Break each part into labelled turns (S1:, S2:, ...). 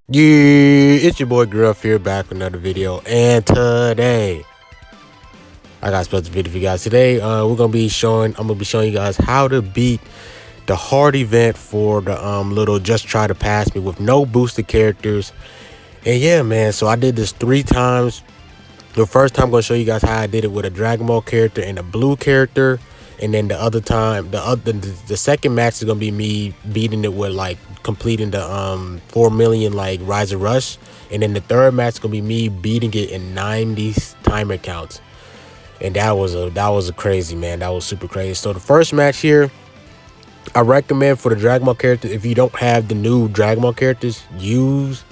S1: Yeah, it's your boy Gruff here, back with another video. And today, I got a special video for you guys. Today, I'm gonna be showing you guys how to beat the hard event for the little just try to pass me with no boosted characters. And yeah, man, so I did this 3 times. The first time I'm gonna show you guys how I did it with a Dragon Ball character and a blue character, and then the other time, the second match is gonna be me beating it with like completing the 4 million like Rise of Rush, and then the third match is gonna be me beating it in 90 timer counts. And that was a crazy, man. That was super crazy. So the first match here, I recommend for the Dragon Ball character, if you don't have the new Dragon Ball characters, use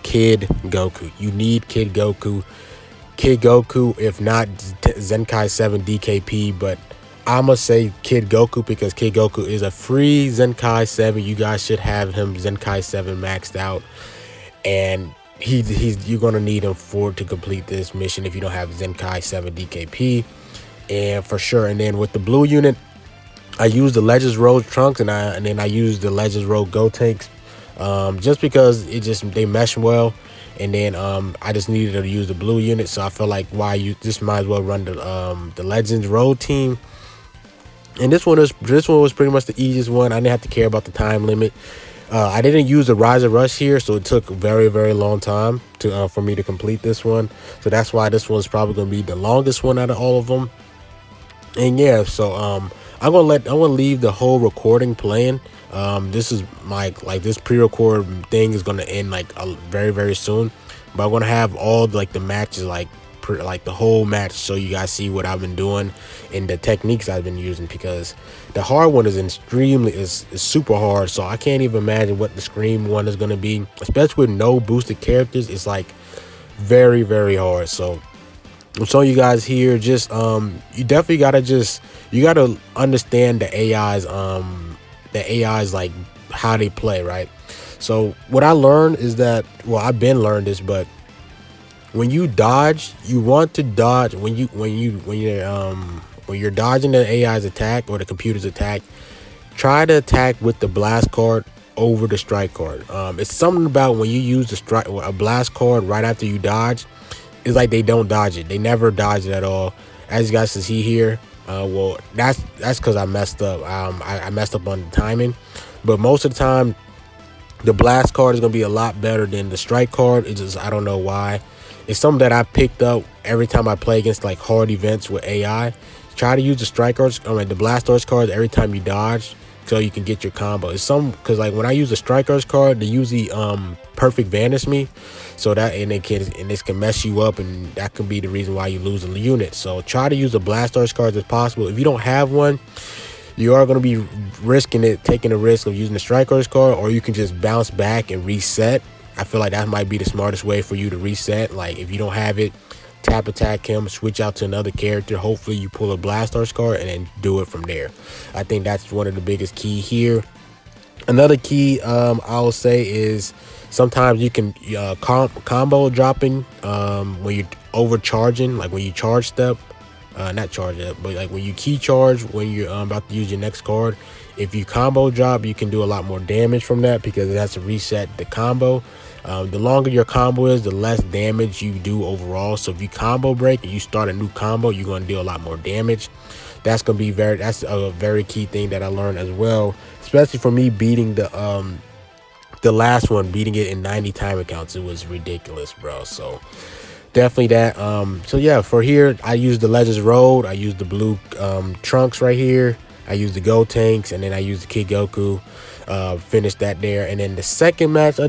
S1: Kid Goku. You need Kid Goku. Kid Goku, if not Zenkai 7 DKP, but I'ma say Kid Goku because Kid Goku is a free Zenkai 7. You guys should have him Zenkai 7 maxed out, and you're gonna need him to complete this mission if you don't have Zenkai 7 DKP, and for sure. And then with the blue unit, I use the Legends Road Trunks, and then I use the Legends Road Go Tanks, just because they mesh well. And then I just needed to use the blue unit, so I feel like why you just might as well run the Legends Road team. And this one was pretty much the easiest one. I didn't have to care about the time limit. I didn't use the Rise of Rush here, so it took a very long time for me to complete this one. So that's why this one's probably gonna be the longest one out of all of them. And yeah, so I'm gonna leave the whole recording playing. This is this pre-record thing is gonna end like very soon, but I'm gonna have all like the matches like the whole match, so you guys see what I've been doing and the techniques I've been using, because the hard one is super hard. So I can't even imagine what the Scream one is gonna be, especially with no boosted characters. It's like very hard. So I'm showing you guys here, just you definitely gotta understand the AI's like how they play, right? So what I learned is that, well, I've been learned this, but when you dodge, you want to dodge when you're dodging the AI's attack or the computer's attack, try to attack with the blast card over the strike card. It's something about when you use a blast card right after you dodge, it's like they don't dodge it. They never dodge it at all. As you guys can see here, well, that's because I messed up. I messed up on the timing, but most of the time, the blast card is gonna be a lot better than the strike card. It's just, I don't know why. It's something that I picked up every time I play against like hard events with AI. Try to use the strike cards, the blast cards every time you dodge, so you can get your combo. It's because like when I use the strikers card, they usually perfect vanish me, so that this can mess you up, and that can be the reason why you lose a unit. So try to use the blasters cards as possible. If you don't have one, you are going to be taking a risk of using the strikers card, or you can just bounce back and reset. I feel like that might be the smartest way for you to reset. Like if you don't have it, tap attack him, switch out to another character. Hopefully you pull a blasters card and then do it from there. I think that's one of the biggest key here. Another key I'll say is sometimes you can combo dropping when you're overcharging, like when you charge step, not charge up, but like when you key charge when you're about to use your next card. If you combo drop, you can do a lot more damage from that because it has to reset the combo. The longer your combo is, the less damage you do overall. So if you combo break and you start a new combo, you're going to do a lot more damage. That's a very key thing that I learned as well, especially for me beating the last one, beating it in 90 time accounts. It was ridiculous, bro. So definitely that. So yeah, for here I use the Legends Road, I use the blue trunks right here, I use the Go Tanks, and then I use the Kid Goku. Finished that there. And then the second match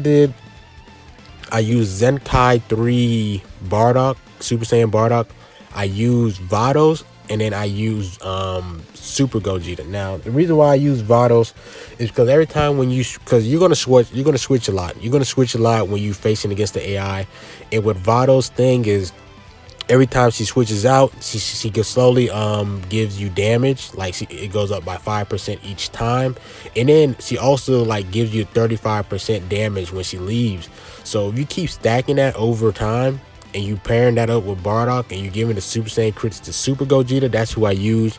S1: I used Zenkai 3 Bardock, Super Saiyan Bardock. I used Vados, and then I used Super Gogeta. Now, the reason why I use Vados is because every time because you're gonna switch a lot. You're gonna switch a lot when you're facing against the AI. And what Vados thing is, every time she switches out, she can slowly gives you damage. Like it goes up by 5% each time, and then she also like gives you 35% damage when she leaves. So if you keep stacking that over time, and you pairing that up with Bardock, and you're giving the Super Saiyan crits to Super Gogeta, that's who I use.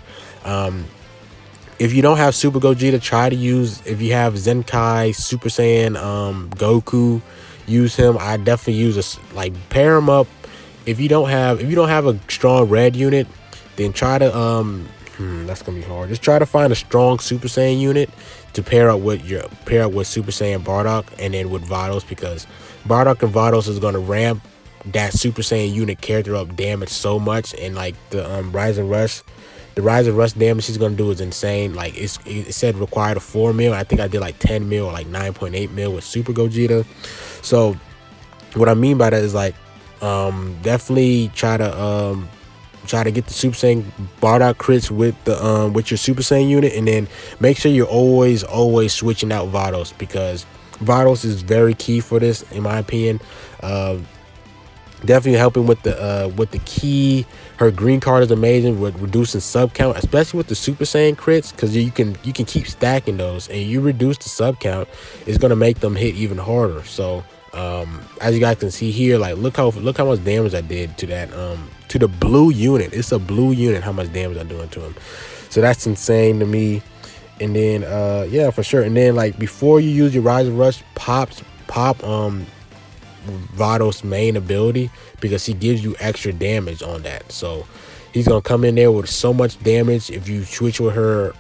S1: If you don't have Super Gogeta, try to use, if you have Zenkai Super Saiyan Goku, use him. I definitely use like pair him up. If you don't have a strong red unit, then try to that's gonna be hard. Just try to find a strong Super Saiyan unit to pair up with Super Saiyan Bardock, and then with Vados, because Bardock and Vados is gonna ramp that Super Saiyan unit character up damage so much. And like the Rise and Rush damage he's gonna do is insane. Like it said required a 4 mil. I think I did like 10 mil or like 9.8 mil with Super Gogeta. So what I mean by that is like definitely try to get the Super Saiyan Bardock crits with your Super Saiyan unit, and then make sure you're always switching out Vados, because Vados is very key for this, in my opinion. Definitely helping with the key. Her green card is amazing with reducing sub count, especially with the Super Saiyan crits, because you can keep stacking those, and you reduce the sub count, it's gonna make them hit even harder. So as you guys can see here, like look how much damage I did to that to the blue unit. It's a blue unit, how much damage I'm doing to him. So that's insane to me. And then yeah, for sure. And then like before you use your Rise and Rush, pop Vados' main ability, because he gives you extra damage on that. So he's gonna come in there with so much damage. If you switch with her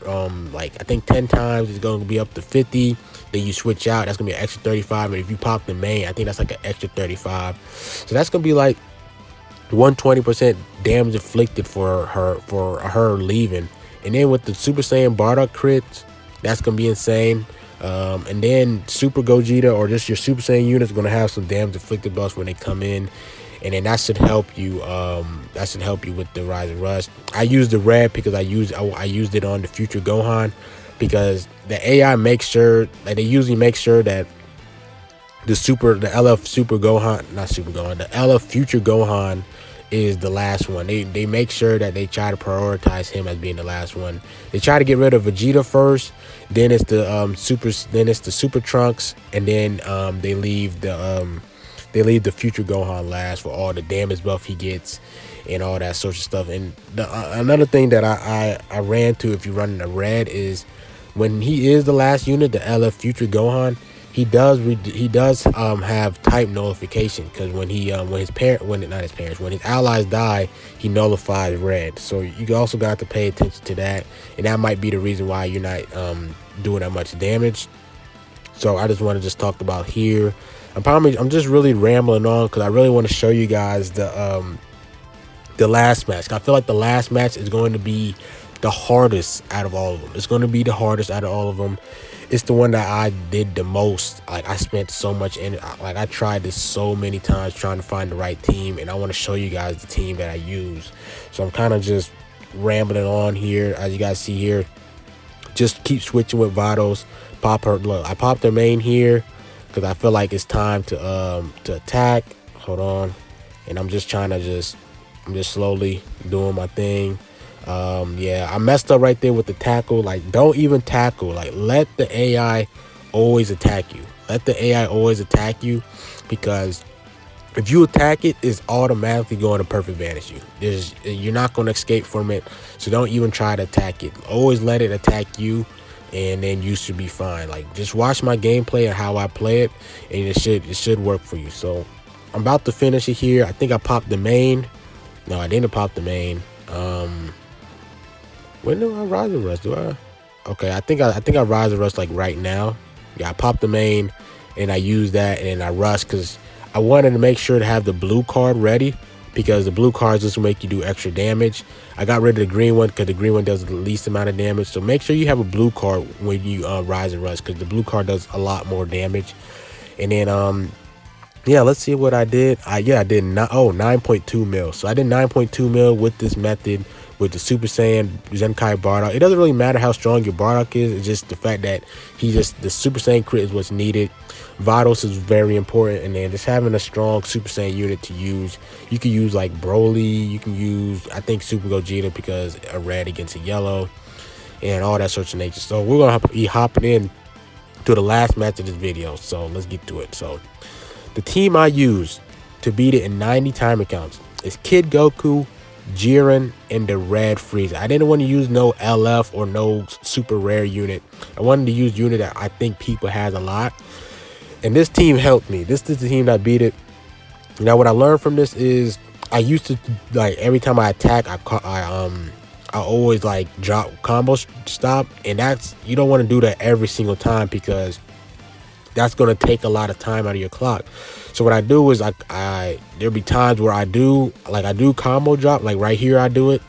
S1: like I think 10 times, it's gonna be up to 50. Then you switch out, that's gonna be an extra 35. And if you pop the main, I think that's like an extra 35. So that's gonna be like 120% damage inflicted for her leaving. And then with the Super Saiyan Bardock crits, that's gonna be insane. And then Super Gogeta or just your Super Saiyan unit is gonna have some damage inflicted buffs when they come in, and then that should help you. That should help you with the Rise and Rush. I used the red because I used it on the Future Gohan, because the AI makes sure that they usually make sure that the LF Super Gohan, not Super Gohan, the LF Future Gohan is the last one. They make sure that they try to prioritize him as being the last one. They try to get rid of Vegeta first, then it's the Super Trunks, and then they leave the Future Gohan last for all the damage buff he gets and all that sort of stuff. And another thing that I ran to, if you're running a red, is when he is the last unit, the LF Future Gohan, he does have type nullification, because when his allies die, he nullifies red. So you also got to pay attention to that, and that might be the reason why you're not doing that much damage. So I just want to talk about here. I'm just really rambling on because I really want to show you guys the last match. I feel like the last match is going to be the hardest out of all of them. It's going to be the hardest out of all of them. It's the one that I did the most. Like I spent so much in it. Like I tried this so many times trying to find the right team, and I want to show you guys the team that I use. So I'm kind of just rambling on here. As you guys see here, just keep switching with Vados. Pop her. Look, I popped her main here because I feel like it's time to attack. Hold on, and I'm just slowly doing my thing. Yeah, I messed up right there with the tackle. Like, don't even tackle. Like, let the AI always attack you. Let the AI always attack you, because if you attack it, it's automatically going to perfect vanish you. You're not going to escape from it. So don't even try to attack it. Always let it attack you, and then you should be fine. Like, just watch my gameplay and how I play it, and it should work for you. So I'm about to finish it here. I think I popped the main. No, I didn't pop the main. When do I rise and rush? Do I? Okay, I think I rise and rush like right now. Yeah, I popped the main, and I used that, and then I rushed because I wanted to make sure to have the blue card ready, because the blue cards just make you do extra damage. I got rid of the green one because the green one does the least amount of damage. So make sure you have a blue card when you rise and rush, because the blue card does a lot more damage. And then yeah, let's see what I did. I did 9.2 mil. So I did 9.2 mil with this method, with the Super Saiyan Zenkai Bardock. It doesn't really matter how strong your Bardock is. It's just the fact that the Super Saiyan crit is what's needed. Vados is very important, and then just having a strong Super Saiyan unit to use. You can use like Broly. You can use, I think, Super Gogeta, because a red against a yellow, and all that sorts of nature. So we're gonna be hopping in to the last match of this video. So let's get to it. So the team I used to beat it in 90 timer counts is Kid Goku, Jiren, and the Red Frieza. I didn't want to use no LF or no super rare unit. I wanted to use unit that I think people has a lot. And this team helped me. This is the team that beat it. Now, what I learned from this is I used to, like, every time I attack, I always like drop combo stop, and that's, you don't want to do that every single time because that's going to take a lot of time out of your clock. So what I do is there'll be times where I do combo drop, like right here I do it,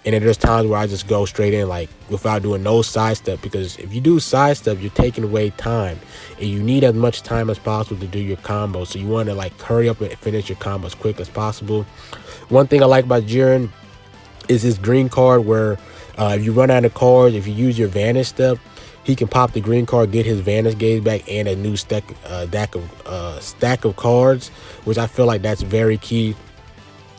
S1: and then there's times where I just go straight in, like without doing no sidestep, because if you do sidestep, you're taking away time, and you need as much time as possible to do your combo. So you want to like hurry up and finish your combo as quick as possible. One thing I like about Jiren is his green card, where if you run out of cards, if you use your vanish step, he can pop the green card, get his vanish gauge back, and a new stack of cards, which I feel like that's very key.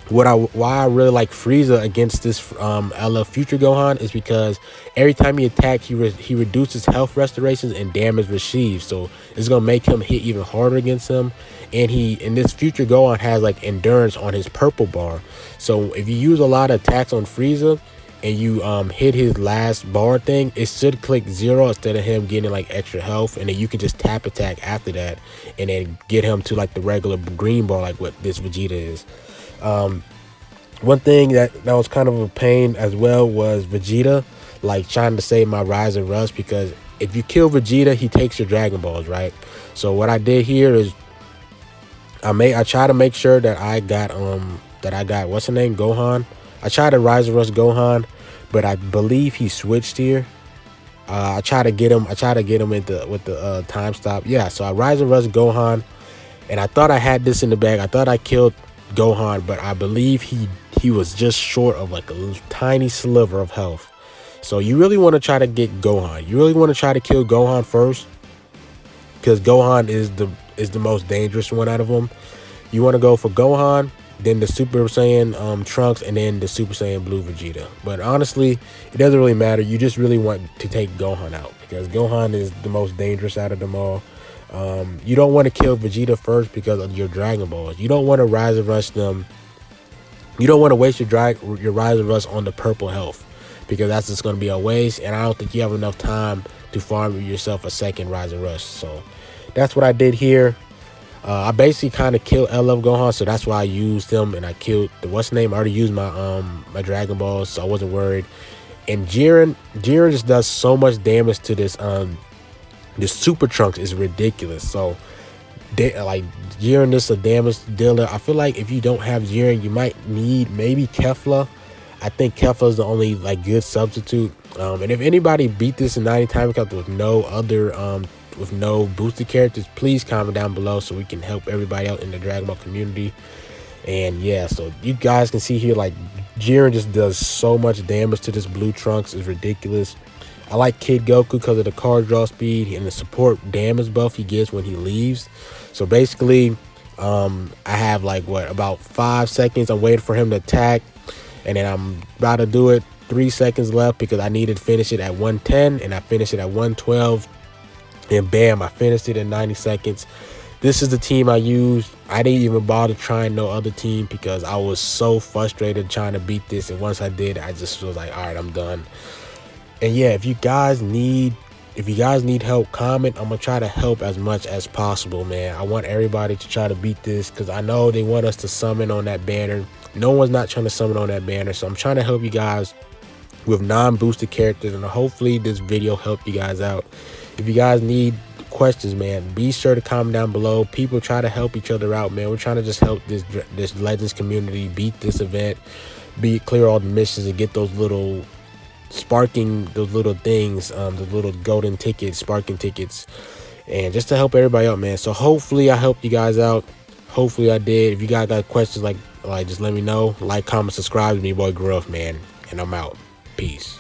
S1: Why I really like Frieza against this LF Future Gohan is because every time he attacks, he reduces health restorations and damage received, so it's gonna make him hit even harder against him. And this Future Gohan has like endurance on his purple bar, so if you use a lot of attacks on Frieza and you hit his last bar thing, it should click 0 instead of him getting like extra health, and then you can just tap attack after that and then get him to like the regular green bar, like what this Vegeta is. One thing that was kind of a pain as well was Vegeta like trying to save my Rise and Rust, because if you kill Vegeta, he takes your Dragon Balls, right? So what I did here is I try to make sure that I got what's the name, Gohan. I tried to Rise and Rust Gohan, but I believe he switched here. I try to get him with the time stop. Yeah, so I Rise and Rust Gohan, and I thought I had this in the bag. I thought I killed Gohan, but I believe he was just short of like a tiny sliver of health. So you really want to try to get Gohan. You really want to try to kill Gohan first, because Gohan is the most dangerous one out of them. You want to go for Gohan, then the Super Saiyan Trunks, and then the Super Saiyan Blue Vegeta. But honestly, it doesn't really matter. You just really want to take Gohan out, because Gohan is the most dangerous out of them all. You don't want to kill Vegeta first because of your Dragon Balls. You don't want to Rise and Rush them. You don't want to waste your Rise and Rush on the purple health, because that's just going to be a waste, and I don't think you have enough time to farm yourself a second Rise and Rush. So that's what I did here. I basically kind of killed LF Gohan, so that's why I used him, and I killed I already used my Dragon Balls, so I wasn't worried. And Jiren just does so much damage to this Super Trunks is ridiculous. So like Jiren is a damage dealer. I feel like if you don't have Jiren, you might need maybe Kefla. I think Kefla is the only like good substitute. And if anybody beat this in 90 time count with no boosted characters, please comment down below so we can help everybody out in the Dragon Ball community. And yeah, so you guys can see here, like Jiren just does so much damage to this blue Trunks. Is ridiculous. I like Kid Goku because of the card draw speed and the support damage buff he gets when he leaves. So basically, I have like about 5 seconds. I'm waiting for him to attack, and then I'm about to do it. 3 seconds left because I needed to finish it at 110, and I finished it at 112. And bam, I finished it in 90 seconds. This is the team I used. I didn't even bother trying no other team because I was so frustrated trying to beat this. And once I did, I just was like, all right, I'm done. And yeah, if you guys need help, comment. I'm gonna try to help as much as possible, man. I want everybody to try to beat this, because I know they want us to summon on that banner. No one's not trying to summon on that banner, so I'm trying to help you guys with non-boosted characters, and hopefully this video helped you guys out. If you guys need questions, man, be sure to comment down below. People try to help each other out, man. We're trying to just help this Legends community beat this event, clear all the missions, and get those little things, the little golden tickets, sparking tickets, and just to help everybody out, man. So hopefully I helped you guys out. Hopefully I did. If you guys got questions, like just let me know. Like, comment, subscribe to me, boy Gruff, man. And I'm out. Peace.